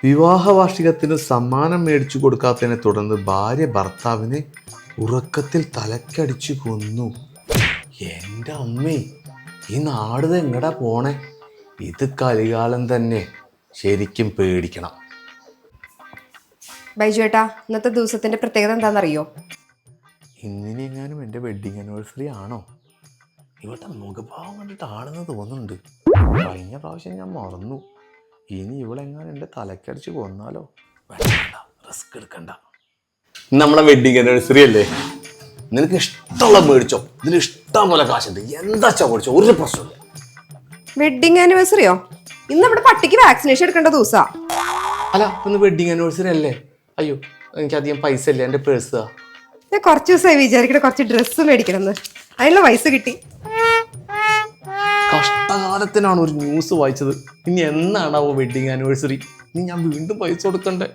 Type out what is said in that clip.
വിവാഹ വാർഷികത്തിന് സമ്മാനം മേടിച്ചു കൊടുക്കാത്തതിനെ തുടർന്ന് ഭാര്യ ഭർത്താവിനെ ഉറക്കത്തിൽ തലക്കടിച്ചു കൊന്നു. എൻ്റെ അമ്മേ, ഈ നാട് എങ്ങടാ പോണേ? ഇത് കലികാലം തന്നെ. ശരിക്കും പേടിക്കണം. ബൈജു ഏട്ടാ, ഇന്നത്തെ ദിവസത്തിന്റെ പ്രത്യേകത എന്താണെന്നറിയോ? ഇന്നിനെങ്ങാനും എൻ്റെ വെഡിങ് ആനിവേഴ്സറി ആണോ? ഇവളുടെ മുഖഭാവം കണ്ടിട്ട് ആണെന്ന് തോന്നുന്നുണ്ട്. കഴിഞ്ഞ പ്രാവശ്യം ഞാൻ മറന്നു. ഇനി ഇവളെങ്ങാനും എൻ്റെ തലക്കടിച്ച് കൊന്നാലോ? വേണ്ട, റിസ്ക് എടുക്കണ്ട. നമ്മളെ വെഡിങ് ആനിവേഴ്സറി അല്ലേ? നിനക്ക് ഇഷ്ടമുള്ള മേടിച്ചോ. ഇതിന് ഇഷ്ടം പോലെ കാശുണ്ട്. എന്താ മേടിച്ചോ, ഒരു പ്രശ്നമില്ല. വെഡിങ് ആനിവേഴ്സറിയോ? ഇന്ന് നമ്മുടെ പട്ടിക്ക് വാക്സിനേഷൻ എടുക്കേണ്ട ദിവസാ. അല്ല, ഇന്ന് വെഡിങ് ആനിവേഴ്സറി അല്ലേ? അയ്യോ, എനിക്കധികം പൈസ ഇല്ല, എൻ്റെ പേഴ്സാ. ഞാൻ കുറച്ച് ദിവസമായി വിചാരിക്കണ കുറച്ച് ഡ്രസ്സ് മേടിക്കണമെന്ന്. അതിനുള്ള പൈസ കിട്ടി. കഷ്ടകാലത്തിനാണ് ഒരു ന്യൂസ് വായിച്ചത്. ഇനി എന്നാണാവോ വെഡിങ് ആനിവേഴ്സറി? ഇനി ഞാൻ വീണ്ടും പൈസ കൊടുക്കണ്ടേ?